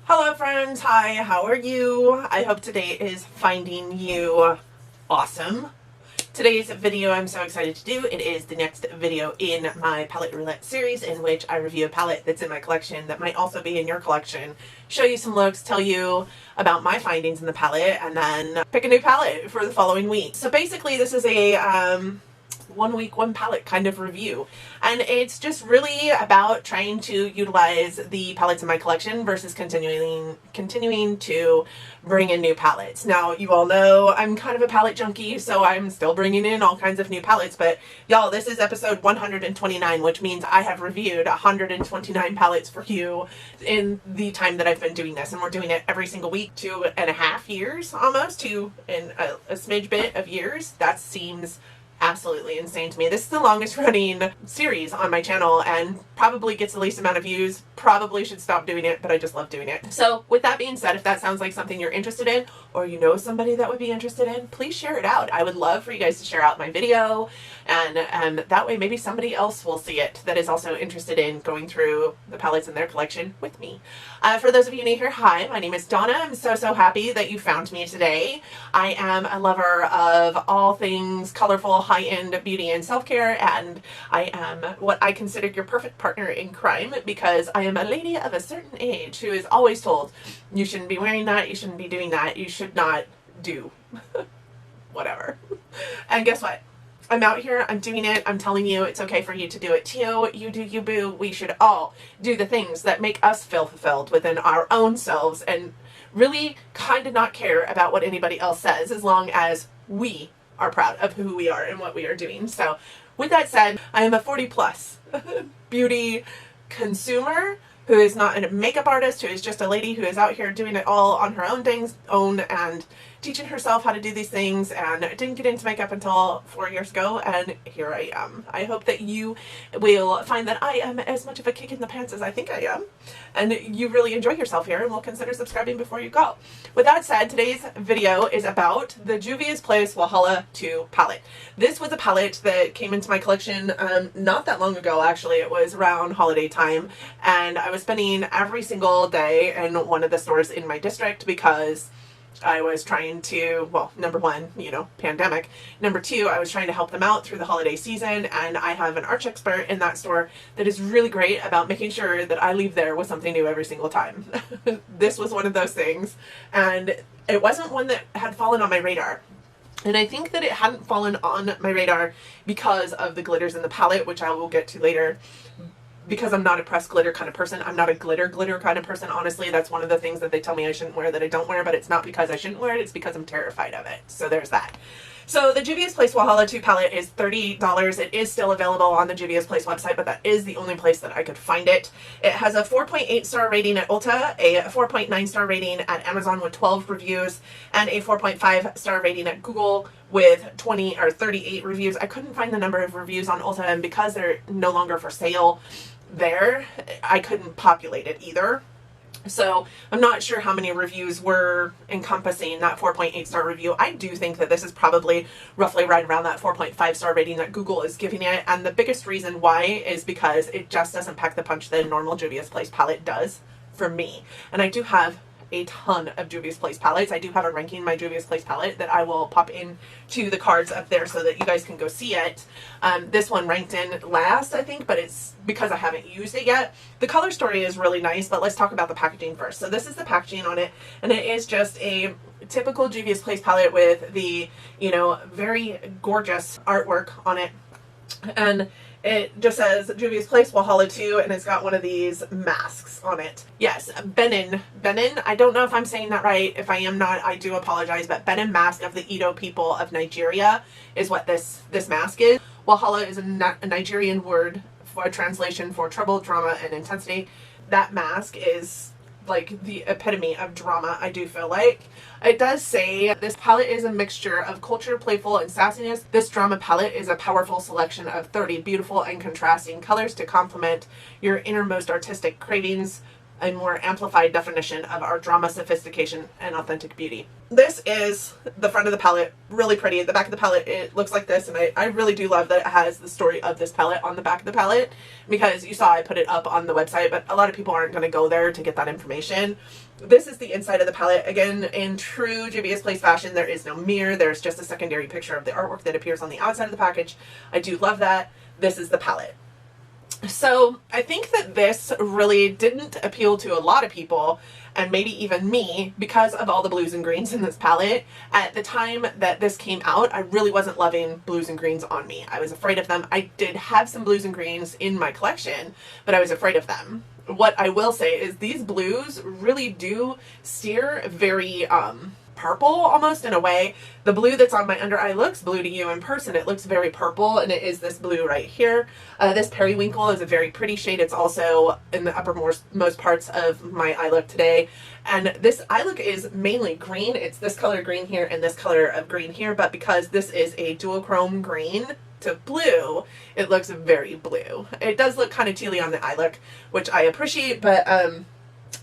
Hello friends, hi, how are you? I hope today is finding you awesome. Today's video I'm so excited to do. It is the next video in my palette roulette series in which I review a palette that's in my collection that might also be in your collection, show you some looks, tell you about my findings in the palette, and then pick a new palette for the following week. So basically this is a 1 week, 1 palette kind of review. And it's just really about trying to utilize the palettes in my collection versus continuing to bring in new palettes. Now, you all know I'm kind of a palette junkie, so I'm still bringing in all kinds of new palettes, but y'all, this is episode 129, which means I have reviewed 129 palettes for you in the time that I've been doing this, and we're doing it every single week, 2.5 years almost, in a smidge bit of years. That seems absolutely insane to me. This is the longest running series on my channel and probably gets the least amount of views. Probably should stop doing it, but I just love doing it. So with that being said, if that sounds like something you're interested in, or you know somebody that would be interested in, please share it out. I would love for you guys to share out my video, and that way maybe somebody else will see it that is also interested in going through the palettes in their collection with me. For those of you new here, hi, my name is Donna. I'm so happy that you found me today. I am a lover of all things colorful, high-end beauty and self-care, and I am what I consider your perfect partner in crime because I am a lady of a certain age who is always told, you shouldn't be wearing that, you shouldn't be doing that, you should not do whatever. And guess what? I'm out here, I'm doing it, I'm telling you it's okay for you to do it too. You do you, boo. We should all do the things that make us feel fulfilled within our own selves and really kind of not care about what anybody else says as long as we are proud of who we are and what we are doing. So with that said, I am a 40 plus beauty consumer who is not a makeup artist, who is just a lady who is out here doing it all on her own and teaching herself how to do these things, and didn't get into makeup until 4 years ago, and here I am. I hope that you will find that I am as much of a kick in the pants as I think I am, and you really enjoy yourself here and will consider subscribing before you go. With that said, today's video is about the Juvias Place Wahala 2 palette. This was a palette that came into my collection not that long ago, actually. It was around holiday time, and I was spending every single day in one of the stores in my district because I was trying to, well, number one, you know, pandemic. Number two, I was trying to help them out through the holiday season, and I have an arch expert in that store that is really great about making sure that I leave there with something new every single time. This was one of those things, and it wasn't one that had fallen on my radar. And I think that it hadn't fallen on my radar because of the glitters in the palette, which I will get to later. Because I'm not a pressed glitter kind of person. I'm not a glitter kind of person, honestly. That's one of the things that they tell me I shouldn't wear that I don't wear, but it's not because I shouldn't wear it, it's because I'm terrified of it. So there's that. So the Juvias Place Wahala 2 palette is $30. It is still available on the Juvias Place website, but that is the only place that I could find it. It has a 4.8 star rating at Ulta, a 4.9 star rating at Amazon with 12 reviews, and a 4.5 star rating at Google with 20 or 38 reviews. I couldn't find the number of reviews on Ulta, and because they're no longer for sale there, I couldn't populate it either. So I'm not sure how many reviews were encompassing that 4.8 star review. I do think that this is probably roughly right around that 4.5 star rating that Google is giving it. And the biggest reason why is because it just doesn't pack the punch that a normal Juvias Place palette does for me. And I do have a ton of Juvias Place palettes. I do have a ranking my Juvias Place palette that I will pop in to the cards up there so that you guys can go see it. This one ranked in last, I think, but it's because I haven't used it yet. The color story is really nice, but let's talk about the packaging first. So this is the packaging on it, and it is just a typical Juvias Place palette with the, you know, very gorgeous artwork on it. And it just says Juvias Place Wahala 2, and it's got one of these masks on it. Yes, Benin, I don't know if I'm saying that right. If I am not, I do apologize, but Benin mask of the Edo people of Nigeria is what this mask is. Wahala is a Nigerian word for a translation for trouble, drama, and intensity. That mask is like the epitome of drama, I do feel like. It does say this palette is a mixture of culture, playful, and sassiness. This drama palette is a powerful selection of 30 beautiful and contrasting colors to complement your innermost artistic cravings. a more amplified definition of our drama, sophistication, and authentic beauty. This is the front of the palette, really pretty. The back of the palette, it looks like this, and I really do love that it has the story of this palette on the back of the palette, because you saw I put it up on the website, but a lot of people aren't going to go there to get that information. This is the inside of the palette. Again, in true Juvias Place fashion, there is no mirror. There's just a secondary picture of the artwork that appears on the outside of the package. I do love that. This is the palette. So I think that this really didn't appeal to a lot of people, and maybe even me, because of all the blues and greens in this palette. At the time that this came out, I really wasn't loving blues and greens on me. I was afraid of them. I did have some blues and greens in my collection, but I was afraid of them. What I will say is these blues really do steer very purple almost, in a way. The blue that's on my under eye looks blue to you in person. It looks very purple, and it is this blue right here. This periwinkle is a very pretty shade. It's also in the uppermost parts of my eye look today. And this eye look is mainly green. It's this color green here and this color of green here, but because this is a duochrome green to blue, it looks very blue. It does look kind of tealy on the eye look, which I appreciate, but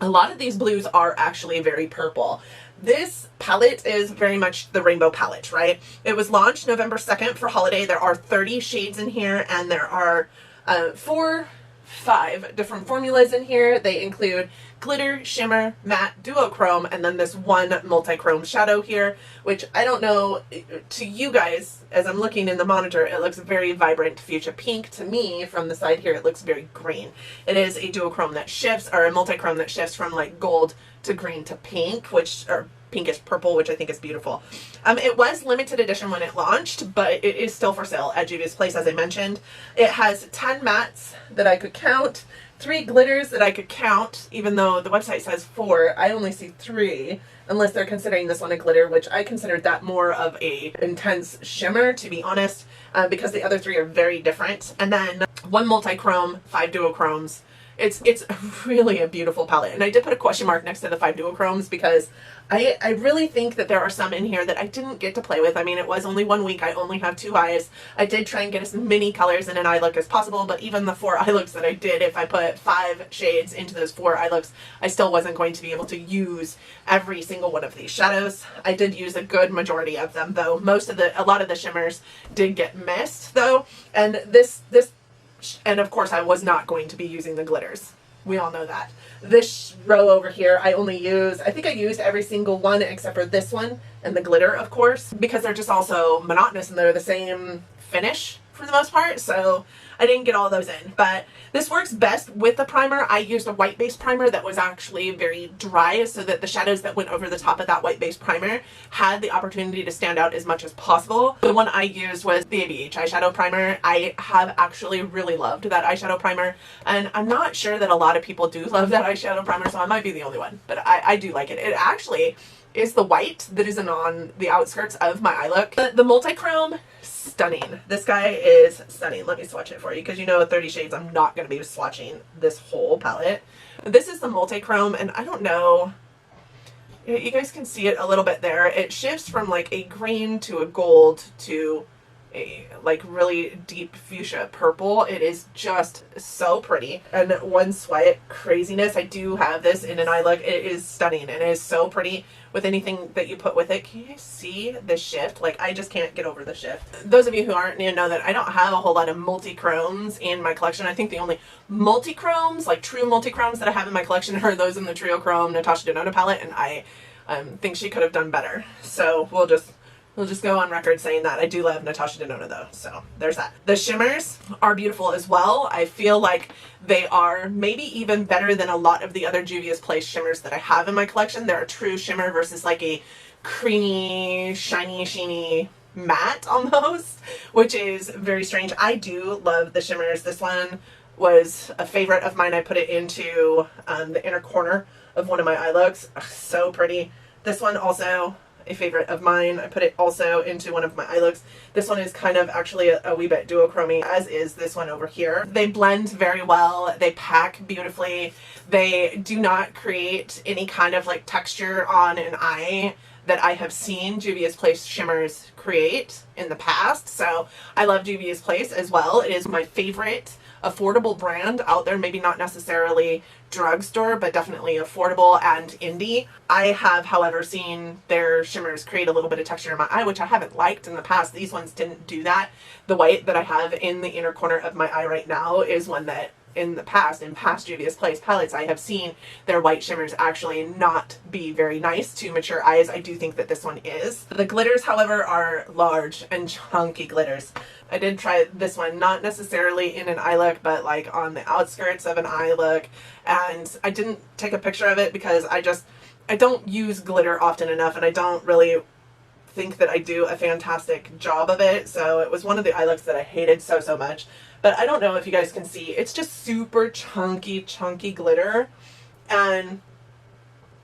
a lot of these blues are actually very purple. This palette is very much the rainbow palette, right? It was launched November 2nd for holiday. There are 30 shades in here, and there are 5 different formulas in here. They include glitter, shimmer, matte, duochrome, and then this one multi-chrome shadow here, which I don't know to you guys, as I'm looking in the monitor, it looks very vibrant fuchsia pink. To me, from the side here, it looks very green. It is a duochrome that shifts, or a multi-chrome that shifts from like gold to green to pink, or pinkish purple, which I think is beautiful. It was limited edition when it launched, but it is still for sale at Juvias Place, as I mentioned. It has 10 mattes that I could count, 3 glitters that I could count, even though the website says 4. I only see 3, unless they're considering this one a glitter, which I considered that more of a intense shimmer, to be honest, because the other 3 are very different. And then 1 multi-chrome, 5 duochromes. It's really a beautiful palette. And I did put a question mark next to the 5 duochromes because I really think that there are some in here that I didn't get to play with. I mean, it was only 1 week. I only have 2 eyes. I did try and get as many colors in an eye look as possible, but even the 4 eye looks that I did, if I put 5 shades into those 4 eye looks, I still wasn't going to be able to use every single one of these shadows. I did use a good majority of them, though. A lot of the shimmers did get missed, though. And and of course I was not going to be using the glitters. We all know that. This row over here, I think I used every single one except for this one and the glitter, of course, because they're just also monotonous and they're the same finish for the most part, so I didn't get all those in. But this works best with the primer. I used a white base primer that was actually very dry, so that the shadows that went over the top of that white base primer had the opportunity to stand out as much as possible. The one I used was the ABH eyeshadow primer. I have actually really loved that eyeshadow primer, and I'm not sure that a lot of people do love that eyeshadow primer, so I might be the only one, but I do like it. It actually is the white that isn't on the outskirts of my eye look. The multi-chrome, stunning. This guy is stunning. Let me swatch it for you, because you know with 30 shades I'm not going to be swatching this whole palette. This is the multi-chrome, and I don't know, you guys can see it a little bit there. It shifts from like a green to a gold to a like really deep fuchsia purple. It is just so pretty, and one swipe craziness. I do have this in an eye look. It is stunning, and it is so pretty with anything that you put with it. Can you see the shift? Like, I just can't get over the shift. Those of you who aren't new know that I don't have a whole lot of multi-chromes in my collection. I think the only multi-chromes, like true multi-chromes that I have in my collection are those in the Trio Chrome Natasha Denona palette, and I think she could have done better. So we'll just go on record saying that. I do love Natasha Denona though, so there's that. The shimmers are beautiful as well. I feel like they are maybe even better than a lot of the other Juvias Place shimmers that I have in my collection. They're a true shimmer versus like a creamy, shiny, sheeny matte almost, which is very strange. I do love the shimmers. This one was a favorite of mine. I put it into the inner corner of one of my eye looks. So pretty. This one also a favorite of mine. I put it also into one of my eye looks. This one is kind of actually a wee bit duochrome, as is this one over here. They blend very well. They pack beautifully. They do not create any kind of like texture on an eye that I have seen Juvias Place shimmers create in the past. So I love Juvias Place as well. It is my favorite affordable brand out there, maybe not necessarily drugstore, but definitely affordable and indie. I have, however, seen their shimmers create a little bit of texture in my eye, which I haven't liked in the past. These ones didn't do that. The white that I have in the inner corner of my eye right now is one that in past Juvias Place palettes, I have seen their white shimmers actually not be very nice to mature eyes. I do think that this one is. The glitters, however, are large and chunky glitters. I did try this one, not necessarily in an eye look, but like on the outskirts of an eye look. And I didn't take a picture of it because I don't use glitter often enough, and I don't really think that I do a fantastic job of it. So it was one of the eye looks that I hated so much. But I don't know if you guys can see, it's just super chunky glitter, and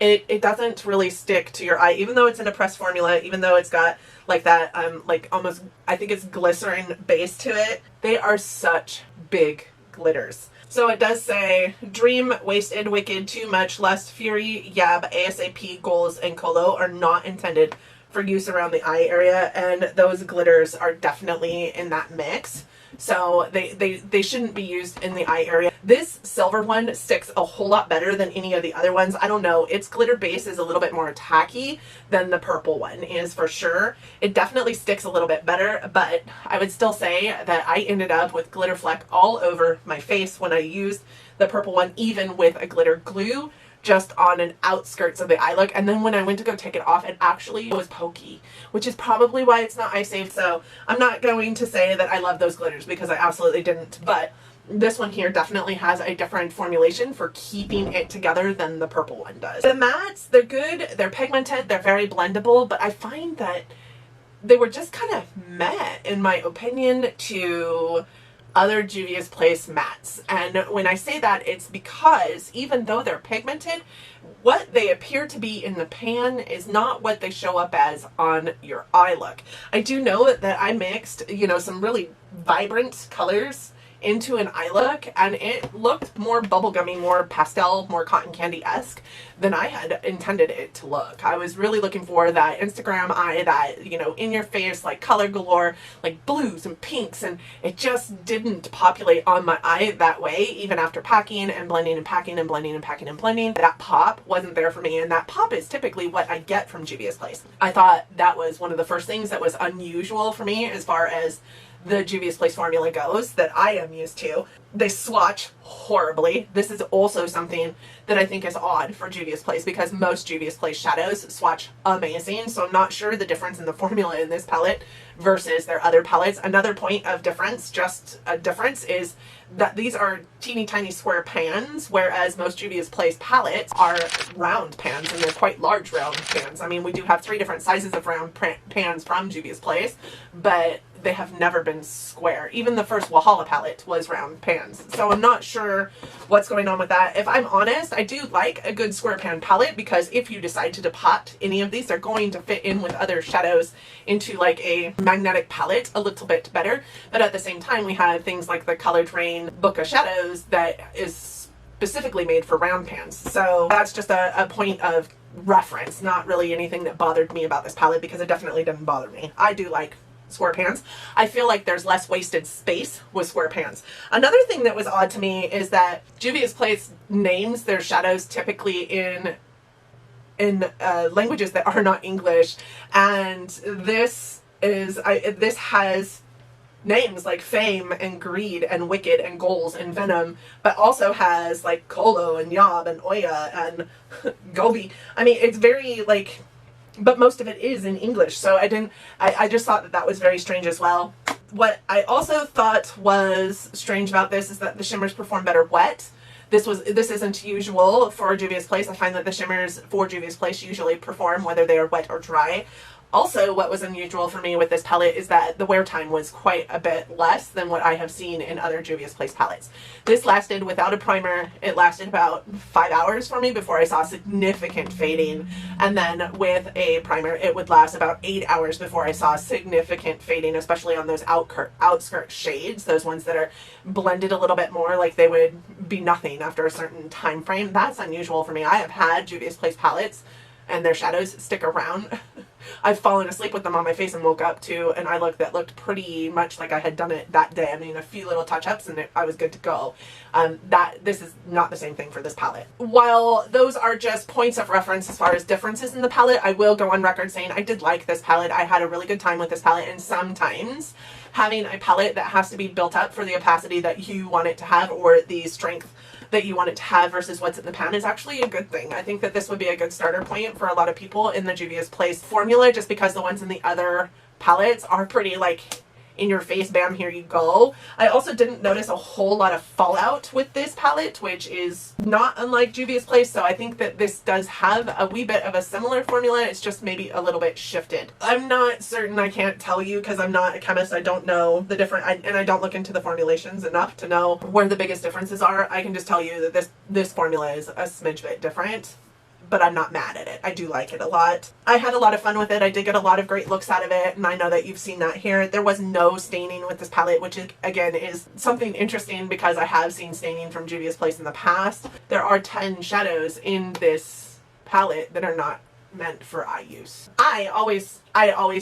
it doesn't really stick to your eye, even though it's in a pressed formula, even though it's got like that, like almost, I think it's glycerin base to it. They are such big glitters. So it does say, Dream, Wasted, Wicked, Too Much, Lust, Fury, Yab, ASAP, Goals, and Colo are not intended for use around the eye area, and those glitters are definitely in that mix. So they shouldn't be used in the eye area. This silver one sticks a whole lot better than any of the other ones. I don't know, its glitter base is a little bit more tacky than the purple one is for sure. It definitely sticks a little bit better, but I would still say that I ended up with glitter fleck all over my face when I used the purple one, even with a glitter glue, just on an outskirts of the eye look. And then when I went to go take it off, it actually was pokey, which is probably why it's not eye safe. So I'm not going to say that I love those glitters because I absolutely didn't, but this one here definitely has a different formulation for keeping it together than the purple one does. The mattes, they're good, they're pigmented, they're very blendable, but I find that they were just kind of meh, in my opinion, to other Juvias Place mattes. And when I say that, it's because even though they're pigmented, what they appear to be in the pan is not what they show up as on your eye look. I do know that I mixed, you know, some really vibrant colors into an eye look, and it looked more bubblegummy, more pastel, more cotton candy-esque than I had intended it to look. I was really looking for that Instagram eye, that, you know, in your face, like color galore, like blues and pinks, and it just didn't populate on my eye that way, even after packing and blending and packing and blending and packing and blending. That pop wasn't there for me, and that pop is typically what I get from Juvias Place. I thought that was one of the first things that was unusual for me as far as the Juvias Place formula goes that I am used to. They swatch horribly. This is also something that I think is odd for Juvias Place because most Juvias Place shadows swatch amazing. So I'm not sure the difference in the formula in this palette versus their other palettes. Another point of difference, just a difference, is that these are teeny tiny square pans, whereas most Juvias Place palettes are round pans, and they're quite large round pans. I mean, we do have 3 different sizes of round pans from Juvias Place, but they have never been square. Even the first Wahala palette was round pans. So I'm not sure what's going on with that. If I'm honest, I do like a good square pan palette because if you decide to depot any of these, they're going to fit in with other shadows into like a magnetic palette a little bit better. But at the same time, we have things like the Colored Rain Book of Shadows that is specifically made for round pans. So that's just a point of reference, not really anything that bothered me about this palette because it definitely didn't bother me. I do like square pans. I feel like there's less wasted space with square pans. Another thing that was odd to me is that Juvias Place names their shadows typically in languages that are not English, and this has names like Fame and Greed and Wicked and Goals and Venom, but also has like Colo and Yob and Oya and Gobi. I mean, it's very like, but most of it is in English, so I just thought that that was very strange as well. What I also thought was strange about this is that the shimmers perform better wet. This isn't usual for Juvias Place. I find that the shimmers for Juvias Place usually perform whether they are wet or dry. Also, what was unusual for me with this palette is that the wear time was quite a bit less than what I have seen in other Juvias Place palettes. This lasted, without a primer, it lasted about 5 hours for me before I saw significant fading. And then with a primer, it would last about 8 hours before I saw significant fading, especially on those outskirt shades, those ones that are blended a little bit more, like they would be nothing after a certain time frame. That's unusual for me. I have had Juvias Place palettes and their shadows stick around I've fallen asleep with them on my face and woke up to an eye look that looked pretty much like I had done it that day. I mean, a few little touch-ups and I was good to go. This is not the same thing for this palette. While those are just points of reference as far as differences in the palette, I will go on record saying I did like this palette. I had a really good time with this palette, and sometimes having a palette that has to be built up for the opacity that you want it to have, or the strength that you want it to have versus what's in the pan, is actually a good thing. I think that this would be a good starter point for a lot of people in the Juvias Place formula, just because the ones in the other palettes are pretty like in your face, bam, here you go. I also didn't notice a whole lot of fallout with this palette, which is not unlike Juvias Place, so I think that this does have a wee bit of a similar formula. It's just maybe a little bit shifted. I'm not certain, I can't tell you because I'm not a chemist. I don't know the different, and I don't look into the formulations enough to know where the biggest differences are. I can just tell you that this formula is a smidge bit different, but I'm not mad at it. I do like it a lot. I had a lot of fun with it. I did get a lot of great looks out of it, and I know that you've seen that here. There was no staining with this palette, which is, again, is something interesting because I have seen staining from Juvias Place in the past. There are 10 shadows in this palette that are not meant for eye use. I always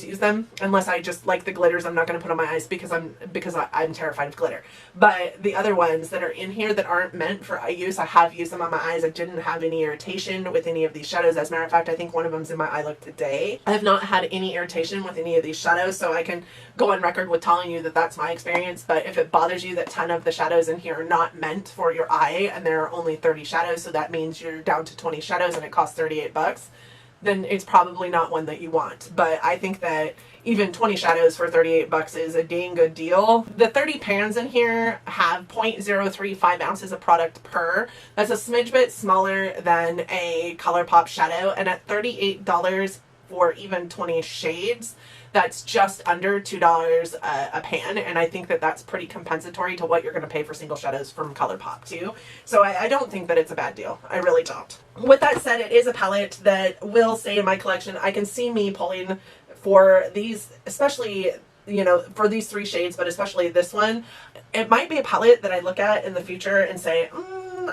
use them unless I just like the glitters I'm not going to put on my eyes because I'm terrified of glitter. But the other ones that are in here that aren't meant for eye use, I have used them on my eyes. I didn't have any irritation with any of these shadows. As a matter of fact, I think one of them's in my eye look today. I have not had any irritation with any of these shadows, so I can go on record with telling you that that's my experience. But if it bothers you that 10 of the shadows in here are not meant for your eye, and there are only 30 shadows, so that means you're down to 20 shadows and it costs 38 bucks, then it's probably not one that you want. But I think that even 20 shadows for 38 bucks is a dang good deal. The 30 pans in here have 0.035 ounces of product per. That's a smidge bit smaller than a ColourPop shadow, and at $38 for even 20 shades, that's just under $2 a pan, and I think that that's pretty compensatory to what you're going to pay for single shadows from ColourPop too. So I don't think that it's a bad deal. I really don't. With that said, it is a palette that will stay in my collection. I can see me pulling for these, especially, you know, for these 3 shades, but especially this one. It might be a palette that I look at in the future and say,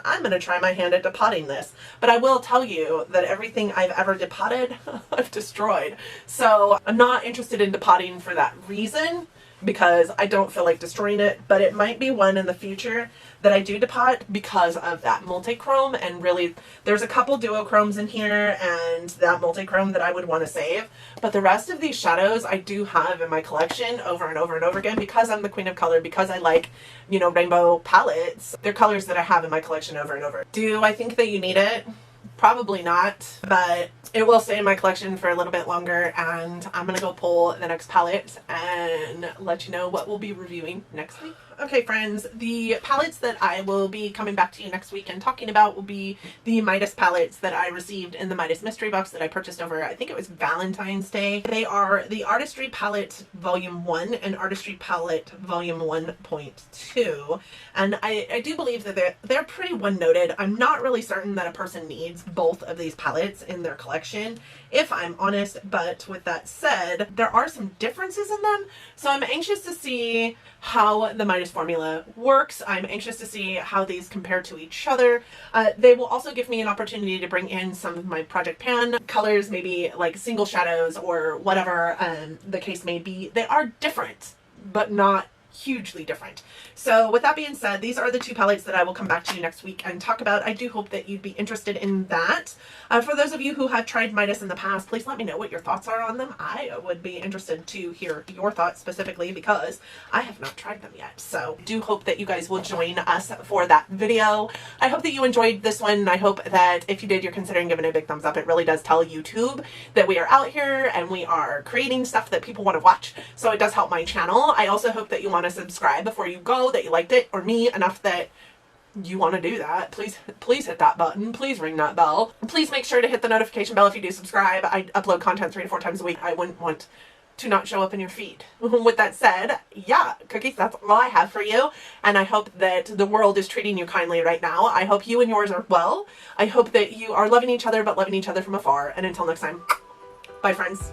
I'm going to try my hand at depotting this. But I will tell you that everything I've ever depotted, I've destroyed. So I'm not interested in depotting for that reason, because I don't feel like destroying it. But it might be one in the future that I do depot because of that multi-chrome. And really, there's a couple duochromes in here and that multi-chrome that I would want to save. But the rest of these shadows I do have in my collection over and over and over again, because I'm the queen of color, because I like, you know, rainbow palettes. They're colors that I have in my collection over and over. Do I think that you need it? Probably not, but it will stay in my collection for a little bit longer, and I'm gonna go pull the next palette and let you know what we'll be reviewing next week. Okay friends, the palettes that I will be coming back to you next week and talking about will be the Midas palettes that I received in the Midas mystery box that I purchased over, I think it was Valentine's Day. They are the Artistry Palette Volume 1 and Artistry Palette Volume 1.2, and I do believe that they're pretty one-noted. I'm not really certain that a person needs both of these palettes in their collection, if I'm honest, but with that said, there are some differences in them, so I'm anxious to see how the Midas formula works. I'm anxious to see how these compare to each other. They will also give me an opportunity to bring in some of my Project Pan colors, maybe like single shadows or whatever the case may be. They are different, but not hugely different. So with that being said, these are the 2 palettes that I will come back to you next week and talk about. I do hope that you'd be interested in that. For those of you who have tried Midas in the past, please let me know what your thoughts are on them. I would be interested to hear your thoughts specifically because I have not tried them yet. So do hope that you guys will join us for that video. I hope that you enjoyed this one. I hope that if you did, you're considering giving it a big thumbs up. It really does tell YouTube that we are out here and we are creating stuff that people want to watch. So it does help my channel. I also hope that you want to subscribe before you go, that you liked it or me enough that you want to do that. Please hit that button. Please ring that bell. Please make sure to hit the notification bell if you do subscribe. I upload content 3 to 4 times a week. I wouldn't want to not show up in your feed. With that said, yeah, cookies, that's all I have for you. And I hope that the world is treating you kindly right now. I hope you and yours are well. I hope that you are loving each other, but loving each other from afar. And until next time, bye friends.